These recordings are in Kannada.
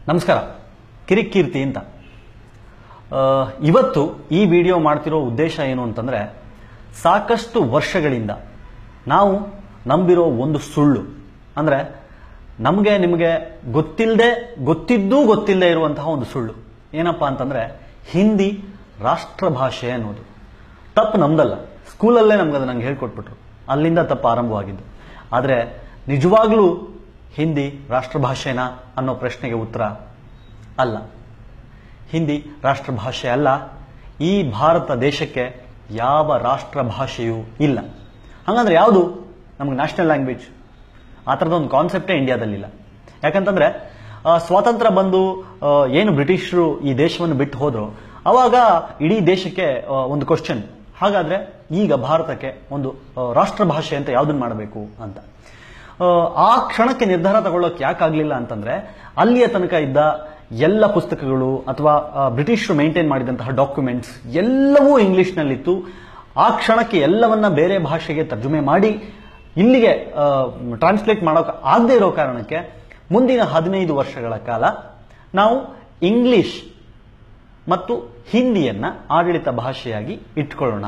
ನಮಸ್ಕಾರ. ಕಿರಿಕೀರ್ತಿ ಅಂತ. ಇವತ್ತು ಈ ವಿಡಿಯೋ ಮಾಡ್ತಿರೋ ಉದ್ದೇಶ ಏನು ಅಂತಂದ್ರೆ, ಸಾಕಷ್ಟು ವರ್ಷಗಳಿಂದ ನಾವು ನಂಬಿರೋ ಒಂದು ಸುಳ್ಳು, ಅಂದ್ರೆ ನಮಗೆ ನಿಮಗೆ ಗೊತ್ತಿಲ್ಲದೆ ಇರುವಂತಹ ಒಂದು ಸುಳ್ಳು ಏನಪ್ಪಾ ಅಂತಂದ್ರೆ, ಹಿಂದಿ ರಾಷ್ಟ್ರ ಭಾಷೆ ಅನ್ನೋದು. ತಪ್ಪು ನಮ್ದಲ್ಲ, ಸ್ಕೂಲಲ್ಲೇ ನಂಗೆ ಹೇಳ್ಕೊಟ್ಬಿಟ್ರು, ಅಲ್ಲಿಂದ ತಪ್ಪು ಆರಂಭವಾಗಿದ್ದು. ಆದರೆ ನಿಜವಾಗ್ಲೂ ಹಿಂದಿ ರಾಷ್ಟ್ರ ಭಾಷೆನಾ ಅನ್ನೋ ಪ್ರಶ್ನೆಗೆ ಉತ್ತರ ಅಲ್ಲ. ಹಿಂದಿ ರಾಷ್ಟ್ರ ಭಾಷೆ ಅಲ್ಲ. ಈ ಭಾರತ ದೇಶಕ್ಕೆ ಯಾವ ರಾಷ್ಟ್ರ ಭಾಷೆಯೂ ಇಲ್ಲ. ಹಾಗಂದ್ರೆ ಯಾವುದು ನಮಗೆ ನ್ಯಾಷನಲ್ ಲ್ಯಾಂಗ್ವೇಜ್? ಆ ಥರದೊಂದು ಕಾನ್ಸೆಪ್ಟೇ ಇಂಡಿಯಾದಲ್ಲಿಲ್ಲ. ಯಾಕಂತಂದ್ರೆ ಸ್ವಾತಂತ್ರ್ಯ ಬಂದು ಏನು ಬ್ರಿಟಿಷರು ಈ ದೇಶವನ್ನು ಬಿಟ್ಟು ಹೋದ್ರು, ಅವಾಗ ಇಡೀ ದೇಶಕ್ಕೆ ಒಂದು ಕ್ವಶನ್, ಹಾಗಾದ್ರೆ ಈಗ ಭಾರತಕ್ಕೆ ಒಂದು ರಾಷ್ಟ್ರ ಭಾಷೆ ಅಂತ ಯಾವುದನ್ನು ಮಾಡಬೇಕು ಅಂತ. ಆ ಕ್ಷಣಕ್ಕೆ ನಿರ್ಧಾರ ತಗೊಳ್ಳೋಕೆ ಯಾಕಾಗ್ಲಿಲ್ಲ ಅಂತಂದ್ರೆ, ಅಲ್ಲಿಯ ತನಕ ಇದ್ದ ಎಲ್ಲ ಪುಸ್ತಕಗಳು ಅಥವಾ ಬ್ರಿಟಿಷರು ಮೇಂಟೈನ್ ಮಾಡಿದಂತಹ ಡಾಕ್ಯುಮೆಂಟ್ಸ್ ಎಲ್ಲವೂ ಇಂಗ್ಲಿಷ್ನಲ್ಲಿತ್ತು. ಆ ಕ್ಷಣಕ್ಕೆ ಎಲ್ಲವನ್ನ ಬೇರೆ ಭಾಷೆಗೆ ತರ್ಜುಮೆ ಮಾಡಿ ಇಲ್ಲಿಗೆ ಟ್ರಾನ್ಸ್ಲೇಟ್ ಮಾಡೋಕೆ ಆಗದೆ ಇರೋ ಕಾರಣಕ್ಕೆ ಮುಂದಿನ 15 ವರ್ಷಗಳ ಕಾಲ ನಾವು ಇಂಗ್ಲಿಷ್ ಮತ್ತು ಹಿಂದಿಯನ್ನ ಆಡಳಿತ ಭಾಷೆಯಾಗಿ ಇಟ್ಕೊಳ್ಳೋಣ,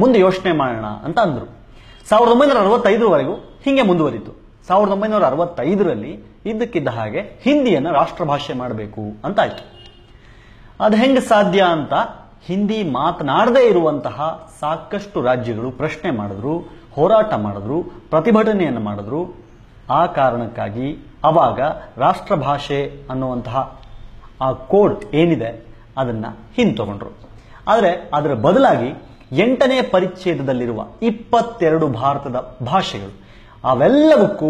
ಮುಂದೆ ಯೋಚನೆ ಮಾಡೋಣ ಅಂತ ಅಂದ್ರು. 1965 ಹಿಂಗೆ ಮುಂದುವರಿತು. 1965ರಲ್ಲಿ ಇದ್ದಕ್ಕಿದ್ದ ಹಾಗೆ ಹಿಂದಿಯನ್ನು ರಾಷ್ಟ್ರ ಭಾಷೆ ಮಾಡಬೇಕು ಅಂತ ಆಯ್ತು. ಅದು ಹೆಂಗೆ ಸಾಧ್ಯ ಅಂತ ಹಿಂದಿ ಮಾತನಾಡದೇ ಇರುವಂತಹ ಸಾಕಷ್ಟು ರಾಜ್ಯಗಳು ಪ್ರಶ್ನೆ ಮಾಡಿದ್ರು, ಹೋರಾಟ ಮಾಡಿದ್ರು, ಪ್ರತಿಭಟನೆಯನ್ನು ಮಾಡಿದ್ರು. ಆ ಕಾರಣಕ್ಕಾಗಿ ಅವಾಗ ರಾಷ್ಟ್ರ ಭಾಷೆ ಅನ್ನುವಂತಹ ಆ ಕೋಡ್ ಏನಿದೆ ಅದನ್ನ ಹಿಂತಗೊಂಡ್ರು. ಆದರೆ ಅದರ ಬದಲಾಗಿ 8ನೇ ಪರಿಚ್ಛೇದದಲ್ಲಿರುವ 22 ಭಾರತದ ಭಾಷೆಗಳು ಅವೆಲ್ಲವಕ್ಕೂ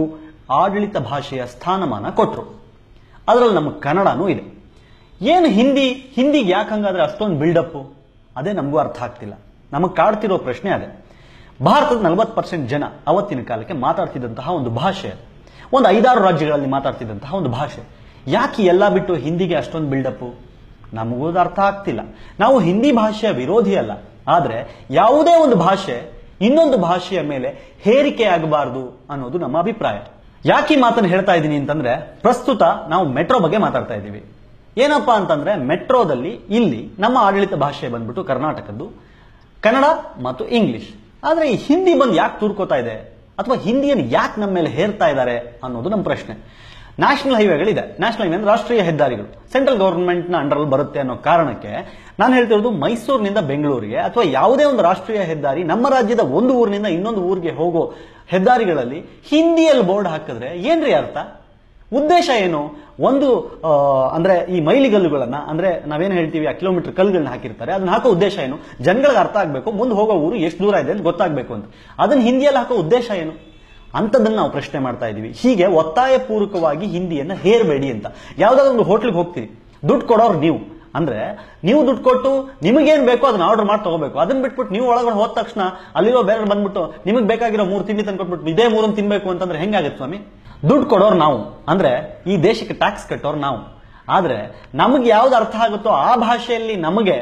ಆಡಳಿತ ಭಾಷೆಯ ಸ್ಥಾನಮಾನ ಕೊಟ್ಟರು. ಅದರಲ್ಲಿ ನಮ್ಮ ಕನ್ನಡನೂ ಇದೆ. ಏನು ಹಿಂದಿಗೆ ಯಾಕಂಗಾದ್ರೆ ಅಷ್ಟೊಂದು ಬಿಲ್ಡಪ್? ಅದೇ ನಮಗೂ ಅರ್ಥ ಆಗ್ತಿಲ್ಲ. ನಮಗೆ ಕಾಡ್ತಿರೋ ಪ್ರಶ್ನೆ ಅದೇ. ಭಾರತದ 40% ಜನ ಅವತ್ತಿನ ಕಾಲಕ್ಕೆ ಮಾತಾಡ್ತಿದ್ದಂತಹ ಒಂದು ಭಾಷೆ, ಒಂದು 5-6 ರಾಜ್ಯಗಳಲ್ಲಿ ಮಾತಾಡ್ತಿದ್ದಂತಹ ಒಂದು ಭಾಷೆ. ಯಾಕೆ ಎಲ್ಲ ಬಿಟ್ಟು ಹಿಂದಿಗೆ ಅಷ್ಟೊಂದು ಬಿಲ್ಡಪ್? ನಮಗೂ ಅರ್ಥ ಆಗ್ತಿಲ್ಲ. ನಾವು ಹಿಂದಿ ಭಾಷೆಯ ವಿರೋಧಿ ಅಲ್ಲ, ಆದ್ರೆ ಯಾವುದೇ ಒಂದು ಭಾಷೆ ಇನ್ನೊಂದು ಭಾಷೆಯ ಮೇಲೆ ಹೇರಿಕೆ ಆಗಬಾರದು ಅನ್ನೋದು ನಮ್ಮ ಅಭಿಪ್ರಾಯ. ಯಾಕೆ ಈ ಮಾತನ್ನು ಹೇಳ್ತಾ ಇದ್ದೀನಿ ಅಂತಂದ್ರೆ, ಪ್ರಸ್ತುತ ನಾವು ಮೆಟ್ರೋ ಬಗ್ಗೆ ಮಾತಾಡ್ತಾ ಇದ್ದೀವಿ. ಏನಪ್ಪಾ ಅಂತಂದ್ರೆ, ಮೆಟ್ರೋದಲ್ಲಿ ಇಲ್ಲಿ ನಮ್ಮ ಆಡಳಿತ ಭಾಷೆ ಬಂದ್ಬಿಟ್ಟು ಕರ್ನಾಟಕದ್ದು ಕನ್ನಡ ಮತ್ತು ಇಂಗ್ಲಿಷ್. ಆದ್ರೆ ಈ ಹಿಂದಿ ಬಂದು ಯಾಕೆ ತೂರ್ಕೋತಾ ಇದೆ, ಅಥವಾ ಹಿಂದಿಯನ್ನು ಯಾಕೆ ನಮ್ಮ ಮೇಲೆ ಹೇರ್ತಾ ಇದ್ದಾರೆ ಅನ್ನೋದು ನಮ್ಮ ಪ್ರಶ್ನೆ. ನ್ಯಾಷನಲ್ ಹೈವೇಗಳಿದೆ. ನ್ಯಾಷನಲ್ ಹೈವೇ ಅಂದ್ರೆ ರಾಷ್ಟ್ರೀಯ ಹೆದ್ದಾರಿಗಳು, ಸೆಂಟ್ರಲ್ ಗವರ್ಮೆಂಟ್ ನ ಅಂಡರ್ ಬರುತ್ತೆ ಅನ್ನೋ ಕಾರಣಕ್ಕೆ ನಾನು ಹೇಳ್ತಿರೋದು, ಮೈಸೂರಿನಿಂದ ಬೆಂಗಳೂರಿಗೆ ಅಥವಾ ಯಾವುದೇ ಒಂದು ರಾಷ್ಟ್ರೀಯ ಹೆದ್ದಾರಿ ನಮ್ಮ ರಾಜ್ಯದ ಒಂದು ಊರಿನಿಂದ ಇನ್ನೊಂದು ಊರಿಗೆ ಹೋಗೋ ಹೆದ್ದಾರಿಗಳಲ್ಲಿ ಹಿಂದಿಯಲ್ಲಿ ಬೋರ್ಡ್ ಹಾಕಿದ್ರೆ ಏನ್ರಿ ಅರ್ಥ? ಉದ್ದೇಶ ಏನು? ಒಂದು ಅಂದ್ರೆ ಈ ಮೈಲಿಗಲ್ಲುಗಳನ್ನ, ಅಂದ್ರೆ ನಾವೇನು ಹೇಳ್ತೀವಿ, ಆ ಕಿಲೋಮೀಟರ್ ಕಲ್ಲುಗಳನ್ನ ಹಾಕಿರ್ತಾರೆ, ಅದನ್ನ ಹಾಕೋ ಉದ್ದೇಶ ಏನು? ಜನಗಳಿಗೆ ಅರ್ಥ ಆಗ್ಬೇಕು, ಮುಂದೆ ಹೋಗೋ ಊರು ಎಷ್ಟು ದೂರ ಇದೆ ಅಂತ ಗೊತ್ತಾಗ್ಬೇಕು ಅಂತ. ಅದನ್ನ ಹಿಂದಿಯಲ್ಲಿ ಹಾಕೋ ಉದ್ದೇಶ ಏನು ಅಂತದನ್ನ ನಾವು ಪ್ರಶ್ನೆ ಮಾಡ್ತಾ ಇದೀವಿ. ಹೀಗೆ ಒತ್ತಾಯ ಪೂರ್ವಕವಾಗಿ ಹಿಂದಿಯನ್ನ ಹೇರಬೇಡಿ ಅಂತ. ಯಾವ್ದಾದ್ರು ಒಂದು ಹೋಟ್ಲಿಗೆ ಹೋಗ್ತೀರಿ, ದುಡ್ಡು ಕೊಡೋರು ನೀವು, ಅಂದ್ರೆ ನೀವು ದುಡ್ಡು ಕೊಟ್ಟು ನಿಮಗೇನ್ ಬೇಕೋ ಅದನ್ನ ಆರ್ಡರ್ ಮಾಡಿ ತಗೋಬೇಕು. ಅದನ್ನ ಬಿಟ್ಬಿಟ್ಟು ನೀವು ಒಳಗಡೆ ಹೋದ ತಕ್ಷಣ ಅಲ್ಲಿರೋ ಬೇರೆ ಬಂದ್ಬಿಟ್ಟು ನಿಮಗೆ ಬೇಕಾಗಿರೋ 3 ತಿಂಡಿ ತಂದ್ಕೊಟ್ಬಿಟ್ಟು ಇದೇ 3 ತಿನ್ಬೇಕು ಅಂತಂದ್ರೆ ಹೆಂಗಾಗುತ್ತೆ ಸ್ವಾಮಿ? ದುಡ್ಡು ಕೊಡೋರು ನಾವು, ಅಂದ್ರೆ ಈ ದೇಶಕ್ಕೆ ಟ್ಯಾಕ್ಸ್ ಕಟ್ಟೋರು ನಾವು. ಆದ್ರೆ ನಮಗೆ ಯಾವ್ದು ಅರ್ಥ ಆಗುತ್ತೋ ಆ ಭಾಷೆಯಲ್ಲಿ ನಮಗೆ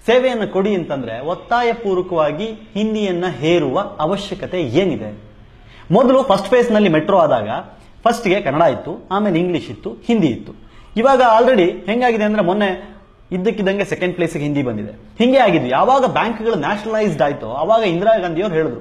ಸೇವೆಯನ್ನು ಕೊಡಿ ಅಂತಂದ್ರೆ ಒತ್ತಾಯ ಪೂರ್ವಕವಾಗಿ ಹಿಂದಿಯನ್ನ ಹೇರುವ ಅವಶ್ಯಕತೆ ಏನಿದೆ? ಮೊದಲು ಫಸ್ಟ್ ಫೇಸ್ ನಲ್ಲಿ ಮೆಟ್ರೋ ಆದಾಗ ಫಸ್ಟ್ಗೆ ಕನ್ನಡ ಇತ್ತು, ಆಮೇಲೆ ಇಂಗ್ಲಿಷ್ ಇತ್ತು, ಹಿಂದಿ ಇತ್ತು. ಇವಾಗ ಆಲ್ರೆಡಿ ಹೆಂಗಾಗಿದೆ ಅಂದ್ರೆ, ಮೊನ್ನೆ ಇದ್ದಕ್ಕಿದ್ದಂಗೆ ಸೆಕೆಂಡ್ ಪ್ಲೇಸ್ಗೆ ಹಿಂದಿ ಬಂದಿದೆ. ಹಿಂಗೆ ಆಗಿದ್ವಿ. ಯಾವಾಗ ಬ್ಯಾಂಕ್ಗಳು ನ್ಯಾಷನಲೈಸ್ಡ್ ಆಯ್ತೋ ಅವಾಗ ಇಂದಿರಾ ಗಾಂಧಿ ಅವರು ಹೇಳಿದ್ರು,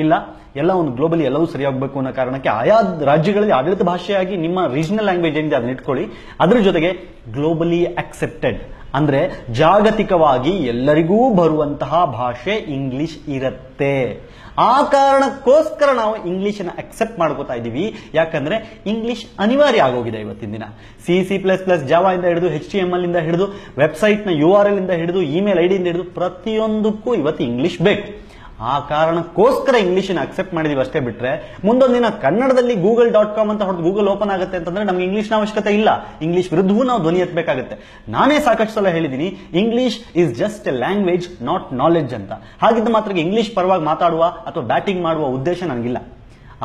ಇಲ್ಲ ಎಲ್ಲ ಒಂದು ಗ್ಲೋಬಲಿ ಎಲ್ಲವೂ ಸರಿ ಹೋಗ್ಬೇಕು ಅನ್ನೋ ಕಾರಣಕ್ಕೆ ಆಯಾ ರಾಜ್ಯಗಳಲ್ಲಿ ಆಡಳಿತ ಭಾಷೆಯಾಗಿ ನಿಮ್ಮ ರೀಜನಲ್ ಲ್ಯಾಂಗ್ವೇಜ್ ಏನಿದೆ ಅದನ್ನ ಇಟ್ಕೊಳ್ಳಿ, ಅದ್ರ ಜೊತೆಗೆ ಗ್ಲೋಬಲಿ ಅಕ್ಸೆಪ್ಟೆಡ್ ಅಂದ್ರೆ ಜಾಗತಿಕವಾಗಿ ಎಲ್ಲರಿಗೂ ಬರುವಂತಹ ಭಾಷೆ ಇಂಗ್ಲಿಷ್ ಇರುತ್ತೆ. ಆ ಕಾರಣಕ್ಕೋಸ್ಕರ ನಾವು ಇಂಗ್ಲಿಷ್ ಅನ್ನ ಅಕ್ಸೆಪ್ಟ್ ಮಾಡ್ಕೋತಾ ಇದೀವಿ. ಯಾಕಂದ್ರೆ ಇಂಗ್ಲಿಷ್ ಅನಿವಾರ್ಯ ಆಗೋಗಿದೆ ಇವತ್ತಿನ ದಿನ. C++, ಜಾವಾ ಇಂದ ಹಿಡಿದು HTML ಇಂದ ಹಿಡಿದು ವೆಬ್ಸೈಟ್ ನ URL ಇಂದ ಹಿಡಿದು ಇಮೇಲ್ ID ಇಂದ ಹಿಡಿದು ಪ್ರತಿಯೊಂದಕ್ಕೂ ಇವತ್ತು ಇಂಗ್ಲಿಷ್ ಬೇಕು. ಆ ಕಾರಣಕ್ಕೋಸ್ಕರ ಇಂಗ್ಲಿಷ್ ಅಕ್ಸೆಪ್ಟ್ ಮಾಡಿದೀವಿ ಅಷ್ಟೇ. ಬಿಟ್ರೆ ಮುಂದೊಂದು ದಿನ ಕನ್ನಡದಲ್ಲಿ google.com ಅಂತ ಹೊರತು ಗೂಗಲ್ ಓಪನ್ ಆಗುತ್ತೆ ಅಂತಂದ್ರೆ ನಮ್ಗೆ ಇಂಗ್ಲಿಷ್ನ ಅವಶ್ಯಕತೆ ಇಲ್ಲ. ಇಂಗ್ಲಿಷ್ ವಿರುದ್ಧವೂ ನಾವು ಧ್ವನಿ ಎತ್ತಬೇಕಾಗುತ್ತೆ. ನಾನೇ ಸಾಕಷ್ಟು ಸಲ ಹೇಳಿದ್ದೀನಿ, English is just A language, not knowledge ಅಂತ. ಹಾಗಿದ್ದ ಮಾತ್ರ ಇಂಗ್ಲಿಷ್ ಪರವಾಗಿ ಮಾತಾಡುವ ಅಥವಾ ಬ್ಯಾಟಿಂಗ್ ಮಾಡುವ ಉದ್ದೇಶ ನನಗಿಲ್ಲ.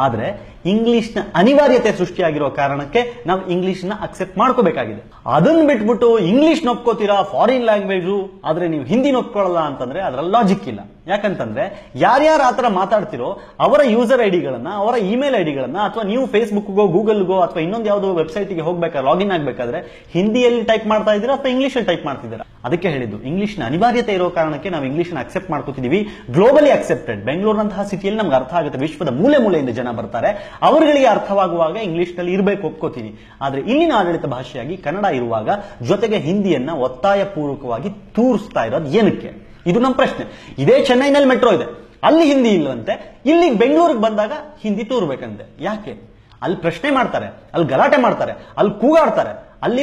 ಆದ್ರೆ ಇಂಗ್ಲಿಷ್ನ ಅನಿವಾರ್ಯತೆ ಸೃಷ್ಟಿಯಾಗಿರೋ ಕಾರಣಕ್ಕೆ ನಾವು ಇಂಗ್ಲಿಷ್ನ ಅಕ್ಸೆಪ್ಟ್ ಮಾಡ್ಕೋಬೇಕಾಗಿದೆ. ಅದನ್ನ ಬಿಟ್ಬಿಟ್ಟು ಇಂಗ್ಲಿಷ್ ನೊಪ್ಕೋತೀರಾ ಫಾರಿನ್ ಲ್ಯಾಂಗ್ವೇಜು, ಆದ್ರೆ ನೀವು ಹಿಂದಿ ನೊಪ್ಕೊಳ್ಳಲ್ಲ ಅಂತಂದ್ರೆ ಅದರಲ್ಲಿ ಲಾಜಿಕ್ ಇಲ್ಲ. ಯಾಕಂತಂದ್ರೆ ಯಾರ್ಯಾರು ಆತರ ಮಾತಾಡ್ತಿರೋ ಅವರ ಯೂಸರ್ ಐಡಿಗಳನ್ನ, ಅವರ ಇಮೇಲ್ ಐಡಿಗಳನ್ನ, ಅಥವಾ ನೀವು ಫೇಸ್ಬುಕ್ಗೋ ಗೂಗಲ್ಗೋ ಅಥವಾ ಇನ್ನೊಂದು ಯಾವುದೋ ವೆಬ್ಸೈಟ್ಗೆ ಹೋಗ್ಬೇಕಾದ್ರೆ, ಲಾಗಿನ್ ಆಗ್ಬೇಕಾದ್ರೆ ಹಿಂದಿಯಲ್ಲಿ ಟೈಪ್ ಮಾಡ್ತಾ ಇದ್ದೀರಾ ಅಥವಾ ಇಂಗ್ಲಿಷ್ ಅಲ್ಲಿ ಟೈಪ್ ಮಾಡ್ತಿದ್ದೀರಾ? ಅದಕ್ಕೆ ಹೇಳಿದ್ದು ಇಂಗ್ಲಿಷ್ನ ಅನಿವಾರ್ಯತೆ ಇರೋ ಕಾರಣಕ್ಕೆ ನಾವು ಇಂಗ್ಲಿಷ್ನ ಅಕ್ಸೆಪ್ಟ್ ಮಾಡ್ಕೋತಿದೀವಿ. ಗ್ಲೋಬಲಿ ಅಕ್ಸೆಪ್ಟೆಡ್, ಬೆಂಗಳೂರಿನಂತಹ ಸಿಟಿಯಲ್ಲಿ ನಮ್ಗೆ ಅರ್ಥ ಆಗುತ್ತೆ, ವಿಶ್ವದ ಮೂಲೆ ಮೂಲೆಯಿಂದ ಜನ ಬರ್ತಾರೆ, ಅವರುಗಳಿಗೆ ಅರ್ಥವಾಗುವಾಗ ಇಂಗ್ಲಿಷ್ ನಲ್ಲಿ ಇರಬೇಕು, ಒಪ್ಕೋತೀನಿ. ಆದ್ರೆ ಇಲ್ಲಿನ ಆಡಳಿತ ಭಾಷೆಯಾಗಿ ಕನ್ನಡ ಇರುವಾಗ ಜೊತೆಗೆ ಹಿಂದಿಯನ್ನ ಒತ್ತಾಯ ಪೂರ್ವಕವಾಗಿ ತೂರಿಸ್ತಾ ಇರೋದು ಏನಕ್ಕೆ? ಇದು ನಮ್ಮ ಪ್ರಶ್ನೆ. ಇದೇ ಚೆನ್ನೈನಲ್ಲಿ ಮೆಟ್ರೋ ಇದೆ, ಅಲ್ಲಿ ಹಿಂದಿ ಇಲ್ಲವಂತೆ, ಇಲ್ಲಿ ಬೆಂಗಳೂರಿಗೆ ಬಂದಾಗ ಹಿಂದಿ ತೂರ್ಬೇಕಂತೆ. ಯಾಕೆ? ಅಲ್ಲಿ ಪ್ರಶ್ನೆ ಮಾಡ್ತಾರೆ, ಅಲ್ಲಿ ಗಲಾಟೆ ಮಾಡ್ತಾರೆ, ಅಲ್ಲಿ ಕೂಗಾಡ್ತಾರೆ, ಅಲ್ಲಿ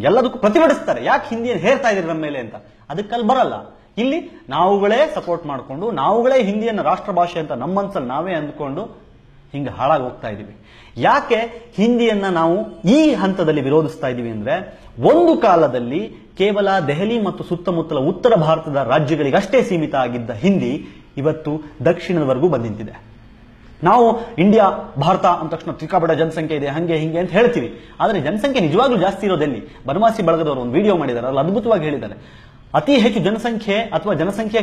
ಎಲ್ಲದಕ್ಕೂ ಪ್ರತಿಭಟಿಸ್ತಾರೆ. ಯಾಕೆ ಹಿಂದಿಯನ್ನು ಹೇರ್ತಾ ಇದ್ದೀರಿ ನಮ್ಮ ಮೇಲೆ ಅಂತ? ಅದಕ್ಕೆ ಅಲ್ಲಿ ಬರಲ್ಲ. ಇಲ್ಲಿ ನಾವುಗಳೇ ಸಪೋರ್ಟ್ ಮಾಡಿಕೊಂಡು, ನಾವುಗಳೇ ಹಿಂದಿಯನ್ನು ರಾಷ್ಟ್ರ ಭಾಷೆ ಅಂತ ನಮ್ಮ ಮನಸ್ಸಲ್ಲಿ ನಾವೇ ಅಂದ್ಕೊಂಡು ಹಿಂಗೆ ಹಾಳಾಗಿ ಹೋಗ್ತಾ ಇದೀವಿ. ಯಾಕೆ ಹಿಂದಿಯನ್ನ ನಾವು ಈ ಹಂತದಲ್ಲಿ ವಿರೋಧಿಸ್ತಾ ಇದೀವಿ ಅಂದ್ರೆ, ಒಂದು ಕಾಲದಲ್ಲಿ ಕೇವಲ ದೆಹಲಿ ಮತ್ತು ಸುತ್ತಮುತ್ತಲ ಉತ್ತರ ಭಾರತದ ರಾಜ್ಯಗಳಿಗಷ್ಟೇ ಸೀಮಿತ ಆಗಿದ್ದ ಹಿಂದಿ ಇವತ್ತು ದಕ್ಷಿಣದವರೆಗೂ ಬಂದಿಂತಿದೆ. ನಾವು ಇಂಡಿಯಾ, ಭಾರತ ಅಂದ ತಕ್ಷಣ ಸಿಕ್ಕಾಪಟ್ಟೆ ಜನಸಂಖ್ಯೆ ಇದೆ, ಹಂಗೆ ಹಿಂಗೆ ಅಂತ ಹೇಳ್ತೀವಿ. ಆದ್ರೆ ಜನಸಂಖ್ಯೆ ನಿಜವಾಗ್ಲೂ ಜಾಸ್ತಿ ಇರೋದೆಲ್ಲಿ? ಬನವಾಸಿ ಬಳಗದವರು ಒಂದು ವಿಡಿಯೋ ಮಾಡಿದ್ದಾರೆ, ಅಲ್ಲಿ ಅದ್ಭುತವಾಗಿ ಹೇಳಿದ್ದಾರೆ. ಅತಿ ಹೆಚ್ಚು ಜನಸಂಖ್ಯೆ ಅಥವಾ ಜನಸಂಖ್ಯೆ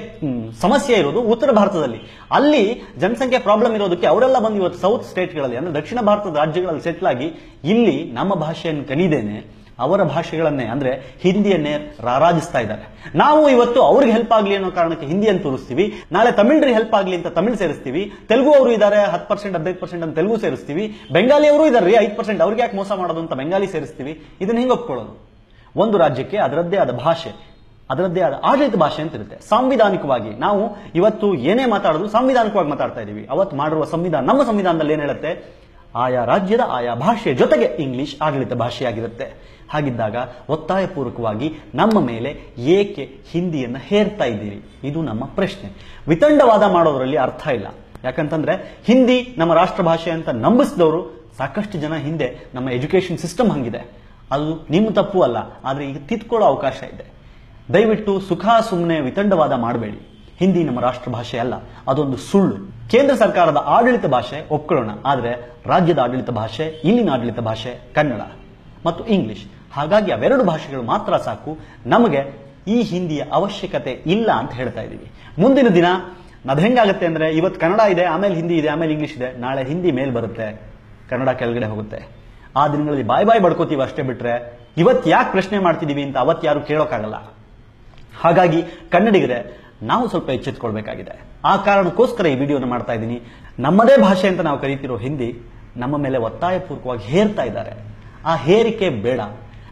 ಸಮಸ್ಯೆ ಇರೋದು ಉತ್ತರ ಭಾರತದಲ್ಲಿ. ಅಲ್ಲಿ ಜನಸಂಖ್ಯೆ ಪ್ರಾಬ್ಲಮ್ ಇರೋದಕ್ಕೆ ಅವರೆಲ್ಲ ಬಂದು ಇವತ್ತು ಸೌತ್ ಸ್ಟೇಟ್ಗಳಲ್ಲಿ ಅಂದ್ರೆ ದಕ್ಷಿಣ ಭಾರತದ ರಾಜ್ಯಗಳಲ್ಲಿ ಸೆಟ್ಲ್ ಆಗಿ ಇಲ್ಲಿ ನಮ್ಮ ಭಾಷೆಯನ್ನು ಕಲಿದೇನೆ ಅವರ ಭಾಷೆಗಳನ್ನೇ ಅಂದ್ರೆ ಹಿಂದಿಯನ್ನೇ ರಾರಾಜಿಸ್ತಾ ಇದ್ದಾರೆ. ನಾವು ಇವತ್ತು ಅವ್ರಿಗೆ ಹೆಲ್ಪ್ ಆಗಲಿ ಅನ್ನೋ ಕಾರಣಕ್ಕೆ ಹಿಂದಿಯನ್ನು ತೋರಿಸ್ತೀವಿ, ನಾಳೆ ತಮಿಳ್ರಿಗೆ ಹೆಲ್ಪ್ ಆಗಲಿ ಅಂತ ತಮಿಳ್ ಸೇರಿಸ್ತೀವಿ, ತೆಲುಗು ಅವರು ಇದ್ದಾರೆ 10% 15% ಅಂತ ತೆಲುಗು ಸೇರಿಸ್ತೀವಿ, ಬೆಂಗಾಲಿ ಅವರು ಇದ್ದಾರೆ 5%, ಅವ್ರಿಗೆ ಯಾಕೆ ಮೋಸ ಮಾಡೋದು ಅಂತ ಬೆಂಗಾಲಿ ಸೇರಿಸ್ತೀವಿ. ಇದನ್ನ ಹಿಂಗೆ ಒಪ್ಕೊಳ್ಳೋದು? ಒಂದು ರಾಜ್ಯಕ್ಕೆ ಅದರದ್ದೇ ಆದ ಭಾಷೆ, ಅದರದ್ದೇ ಆದ ಆಡಳಿತ ಭಾಷೆ ಅಂತ ಇರುತ್ತೆ. ಸಾಂವಿಧಾನಿಕವಾಗಿ ನಾವು ಇವತ್ತು ಏನೇ ಮಾತಾಡೋದು ಸಾಂವಿಧಾನಿಕವಾಗಿ ಮಾತಾಡ್ತಾ ಇದೀವಿ. ಅವತ್ತು ಮಾಡಿರುವ ಸಂವಿಧಾನ, ನಮ್ಮ ಸಂವಿಧಾನದಲ್ಲಿ ಏನ್ ಹೇಳುತ್ತೆ? ಆಯಾ ರಾಜ್ಯದ ಆಯಾ ಭಾಷೆಯ ಜೊತೆಗೆ ಇಂಗ್ಲಿಷ್ ಆಡಳಿತ ಭಾಷೆಯಾಗಿರುತ್ತೆ. ಹಾಗಿದ್ದಾಗ ಒತ್ತಾಯಪೂರ್ವಕವಾಗಿ ನಮ್ಮ ಮೇಲೆ ಏಕೆ ಹಿಂದಿಯನ್ನ ಹೇರ್ತಾ ಇದ್ದೀರಿ? ಇದು ನಮ್ಮ ಪ್ರಶ್ನೆ. ವಿತಂಡವಾದ ಮಾಡೋದ್ರಲ್ಲಿ ಅರ್ಥ ಇಲ್ಲ. ಯಾಕಂತಂದ್ರೆ ಹಿಂದಿ ನಮ್ಮ ರಾಷ್ಟ್ರ ಭಾಷೆ ಅಂತ ನಂಬಿಸಿದವರು ಸಾಕಷ್ಟು ಜನ ಹಿಂದೆ. ನಮ್ಮ ಎಜುಕೇಶನ್ ಸಿಸ್ಟಮ್ ಹಂಗಿದೆ, ಅದು ನಿಮ್ಮ ತಪ್ಪು ಅಲ್ಲ, ಆದ್ರೆ ಈಗ ತಿದ್ಕೊಳ್ಳೋ ಅವಕಾಶ ಇದೆ. ದಯವಿಟ್ಟು ಸುಮ್ಮನೆ ವಿತಂಡವಾದ ಮಾಡಬೇಡಿ. ಹಿಂದಿ ನಮ್ಮ ರಾಷ್ಟ್ರ ಭಾಷೆ ಅಲ್ಲ, ಅದೊಂದು ಸುಳ್ಳು. ಕೇಂದ್ರ ಸರ್ಕಾರದ ಆಡಳಿತ ಭಾಷೆ ಒಪ್ಕೊಳ್ಳೋಣ, ಆದ್ರೆ ರಾಜ್ಯದ ಆಡಳಿತ ಭಾಷೆ, ಇಲ್ಲಿನ ಆಡಳಿತ ಭಾಷೆ ಕನ್ನಡ ಮತ್ತು ಇಂಗ್ಲಿಷ್. ಹಾಗಾಗಿ ಅವೆರಡು ಭಾಷೆಗಳು ಮಾತ್ರ ಸಾಕು, ನಮಗೆ ಈ ಹಿಂದಿಯ ಅವಶ್ಯಕತೆ ಇಲ್ಲ ಅಂತ ಹೇಳ್ತಾ ಇದ್ದೀವಿ. ಮುಂದಿನ ದಿನ ಅದು ಹೆಂಗಾಗುತ್ತೆ ಅಂದ್ರೆ, ಇವತ್ತು ಕನ್ನಡ ಇದೆ, ಆಮೇಲೆ ಹಿಂದಿ ಇದೆ, ಆಮೇಲೆ ಇಂಗ್ಲಿಷ್ ಇದೆ, ನಾಳೆ ಹಿಂದಿ ಮೇಲ್ ಬರುತ್ತೆ, ಕನ್ನಡ ಕೆಳಗಡೆ ಹೋಗುತ್ತೆ. ಆ ದಿನಗಳಲ್ಲಿ ಬಾಯ್ ಬಡ್ಕೋತೀವಿ ಅಷ್ಟೇ ಬಿಟ್ರೆ ಇವತ್ತು ಯಾಕೆ ಪ್ರಶ್ನೆ ಮಾಡ್ತಿದೀವಿ ಅಂತ ಅವತ್ತು ಯಾರು ಕೇಳೋಕ್ಕಾಗಲ್ಲ. ಹಾಗಾಗಿ ಕನ್ನಡಿಗರೇ ನಾವು ಸ್ವಲ್ಪ ಎಚ್ಚೆತ್ತುಕೊಳ್ಬೇಕಾಗಿದೆ. ಆ ಕಾರಣಕ್ಕೋಸ್ಕರ ಈ ವಿಡಿಯೋನ ಮಾಡ್ತಾ ಇದ್ದೀನಿ. ನಮ್ಮದೇ ಭಾಷೆ ಅಂತ ನಾವು ಕರೀತಿರೋ ಹಿಂದಿ ನಮ್ಮ ಮೇಲೆ ಒತ್ತಾಯಪೂರ್ವಕವಾಗಿ ಹೇರ್ತಾ ಇದ್ದಾರೆ. ಆ ಹೇರಿಕೆ ಬೇಡ.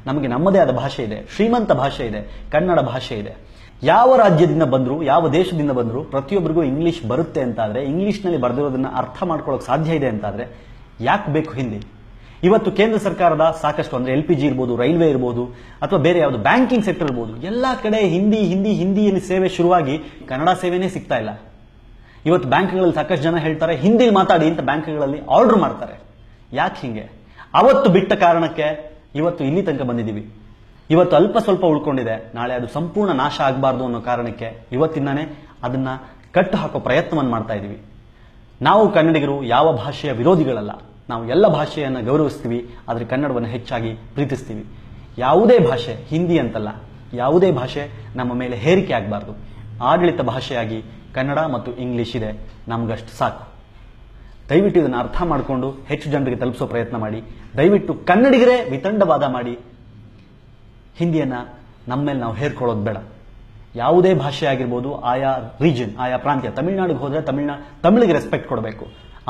ನಮಗೆ ನಮ್ಮದೇ ಆದ ಭಾಷೆ ಇದೆ, ಶ್ರೀಮಂತ ಭಾಷೆ ಇದೆ, ಕನ್ನಡ ಭಾಷೆ ಇದೆ. ಯಾವ ರಾಜ್ಯದಿಂದ ಬಂದ್ರು, ಯಾವ ದೇಶದಿಂದ ಬಂದ್ರು ಪ್ರತಿಯೊಬ್ಬರಿಗೂ ಇಂಗ್ಲಿಷ್ ಬರುತ್ತೆ ಅಂತಾದ್ರೆ, ಇಂಗ್ಲಿಷ್ನಲ್ಲಿ ಬರೆದಿರೋದನ್ನ ಅರ್ಥ ಮಾಡ್ಕೊಳ್ಳೋಕೆ ಸಾಧ್ಯ ಇದೆ ಅಂತಾದ್ರೆ ಯಾಕೆ ಬೇಕು ಹಿಂದಿ? ಇವತ್ತು ಕೇಂದ್ರ ಸರ್ಕಾರದ ಸಾಕಷ್ಟು ಅಂದ್ರೆ LPG ಇರ್ಬೋದು, ರೈಲ್ವೆ ಇರ್ಬೋದು, ಅಥವಾ ಬೇರೆ ಯಾವುದು ಬ್ಯಾಂಕಿಂಗ್ ಸೆಕ್ಟರ್ ಇರ್ಬೋದು, ಎಲ್ಲಾ ಕಡೆ ಹಿಂದಿಯಲ್ಲಿ ಸೇವೆ ಶುರುವಾಗಿ ಕನ್ನಡ ಸೇವೆನೇ ಸಿಗ್ತಾ ಇಲ್ಲ. ಇವತ್ತು ಬ್ಯಾಂಕ್ಗಳಲ್ಲಿ ಸಾಕಷ್ಟು ಜನ ಹೇಳ್ತಾರೆ ಹಿಂದಿಲಿ ಮಾತಾಡಿ ಅಂತ ಬ್ಯಾಂಕ್ಗಳಲ್ಲಿ ಆರ್ಡರ್ ಮಾಡ್ತಾರೆ. ಯಾಕೆ ಹಿಂಗೆ? ಅವತ್ತು ಬಿಟ್ಟ ಕಾರಣಕ್ಕೆ ಇವತ್ತು ಇಲ್ಲಿ ತನಕ ಬಂದಿದ್ದೀವಿ. ಇವತ್ತು ಅಲ್ಪ ಸ್ವಲ್ಪ ಉಳ್ಕೊಂಡಿದೆ, ನಾಳೆ ಅದು ಸಂಪೂರ್ಣ ನಾಶ ಆಗಬಾರ್ದು ಅನ್ನೋ ಕಾರಣಕ್ಕೆ ಇವತ್ತಿಂದಾನೇ ಅದನ್ನ ಕಟ್ಟು ಹಾಕೋ ಪ್ರಯತ್ನವನ್ನು ಮಾಡ್ತಾ ಇದೀವಿ. ನಾವು ಕನ್ನಡಿಗರು ಯಾವ ಭಾಷೆಯ ವಿರೋಧಿಗಳಲ್ಲ. ನಾವು ಎಲ್ಲ ಭಾಷೆಯನ್ನು ಗೌರವಿಸ್ತೀವಿ, ಆದರೆ ಕನ್ನಡವನ್ನು ಹೆಚ್ಚಾಗಿ ಪ್ರೀತಿಸ್ತೀವಿ. ಯಾವುದೇ ಭಾಷೆ, ಹಿಂದಿ ಅಂತಲ್ಲ, ಯಾವುದೇ ಭಾಷೆ ನಮ್ಮ ಮೇಲೆ ಹೇರಿಕೆ ಆಗಬಾರ್ದು. ಆಡಳಿತ ಭಾಷೆಯಾಗಿ ಕನ್ನಡ ಮತ್ತು ಇಂಗ್ಲಿಷ್ ಇದೆ, ನಮಗಷ್ಟು ಸಾಕು. ದಯವಿಟ್ಟು ಇದನ್ನು ಅರ್ಥ ಮಾಡಿಕೊಂಡು ಹೆಚ್ಚು ಜನರಿಗೆ ತಲುಪಿಸೋ ಪ್ರಯತ್ನ ಮಾಡಿ. ದಯವಿಟ್ಟು ಕನ್ನಡಿಗರೇ ವಿತಂಡವಾದ ಮಾಡಿ ಹಿಂದಿಯನ್ನ ನಮ್ಮ ಮೇಲೆ ನಾವು ಹೇರ್ಕೊಳ್ಳೋದು ಬೇಡ. ಯಾವುದೇ ಭಾಷೆ ಆಗಿರ್ಬೋದು, ಆಯಾ ರೀಜನ್, ಆಯಾ ಪ್ರಾಂತ್ಯ. ತಮಿಳುನಾಡಿಗೆ ಹೋದ್ರೆ ತಮಿಳಿಗೆ ರೆಸ್ಪೆಕ್ಟ್ ಕೊಡಬೇಕು,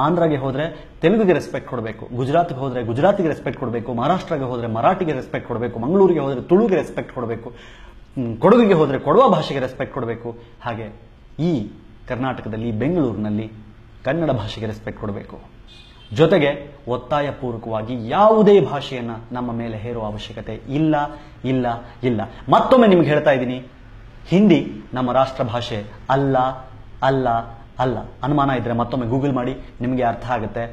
ಆಂಧ್ರಗೆ ಹೋದ್ರೆ ತೆಲುಗಿಗೆ ರೆಸ್ಪೆಕ್ಟ್ ಕೊಡಬೇಕು, ಗುಜರಾತ್ಗೆ ಹೋದ್ರೆ ಗುಜರಾತಿಗೆ ರೆಸ್ಪೆಕ್ಟ್ ಕೊಡಬೇಕು, ಮಹಾರಾಷ್ಟ್ರಗೆ ಹೋದ್ರೆ ಮರಾಠಿಗೆ ರೆಸ್ಪೆಕ್ಟ್ ಕೊಡಬೇಕು, ಮಂಗಳೂರಿಗೆ ಹೋದ್ರೆ ತುಳುಗೆ ರೆಸ್ಪೆಕ್ಟ್ ಕೊಡಬೇಕು, ಕೊಡಗಿಗೆ ಹೋದ್ರೆ ಕೊಡವ ಭಾಷೆಗೆ ರೆಸ್ಪೆಕ್ಟ್ ಕೊಡಬೇಕು. ಹಾಗೆ ಈ ಕರ್ನಾಟಕದಲ್ಲಿ, ಬೆಂಗಳೂರಿನಲ್ಲಿ ಕನ್ನಡ ಭಾಷೆಗೆ ರೆಸ್ಪೆಕ್ಟ್ ಕೊಡಬೇಕು. ಜೊತೆಗೆ ಒತ್ತಾಯಪೂರ್ವಕವಾಗಿ ಯಾವುದೇ ಭಾಷೆಯನ್ನ ನಮ್ಮ ಮೇಲೆ ಹೇರುವ ಅವಶ್ಯಕತೆ ಇಲ್ಲ ಇಲ್ಲ ಇಲ್ಲ. ಮತ್ತೊಮ್ಮೆ ನಿಮ್ಗೆ ಹೇಳ್ತಾ ಇದ್ದೀನಿ, ಹಿಂದಿ ನಮ್ಮ ರಾಷ್ಟ್ರ ಭಾಷೆ ಅಲ್ಲ ಅಲ್ಲ ಅಲ್ಲ. ಅನುಮಾನ ಇದ್ರೆ ಮತ್ತೊಮ್ಮೆ ಗೂಗಲ್ ಮಾಡಿ, ನಿಮಗೆ ಅರ್ಥ ಆಗುತ್ತೆ.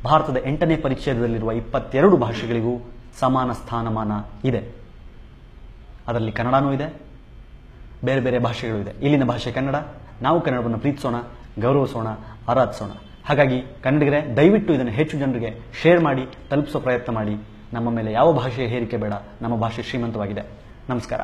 ಭಾರತದ 8ನೇ ಪರಿಚ್ಛೇದದಲ್ಲಿರುವ 22 ಭಾಷೆಗಳಿಗೂ ಸಮಾನ ಸ್ಥಾನಮಾನ ಇದೆ. ಅದರಲ್ಲಿ ಕನ್ನಡನೂ ಇದೆ, ಬೇರೆ ಬೇರೆ ಭಾಷೆಗಳು ಇದೆ. ಇಲ್ಲಿನ ಭಾಷೆ ಕನ್ನಡ. ನಾವು ಕನ್ನಡವನ್ನು ಪ್ರೀತಿಸೋಣ, ಗೌರವಿಸೋಣ, ಆರಾಧಿಸೋಣ. ಹಾಗಾಗಿ ಕನ್ನಡಿಗರೇ ದಯವಿಟ್ಟು ಇದನ್ನು ಹೆಚ್ಚು ಜನರಿಗೆ ಶೇರ್ ಮಾಡಿ, ತಲುಪಿಸೋ ಪ್ರಯತ್ನ ಮಾಡಿ. ನಮ್ಮ ಮೇಲೆ ಯಾವ ಭಾಷೆಯ ಹೇರಿಕೆ ಬೇಡ, ನಮ್ಮ ಭಾಷೆ ಶ್ರೀಮಂತವಾಗಿದೆ. ನಮಸ್ಕಾರ.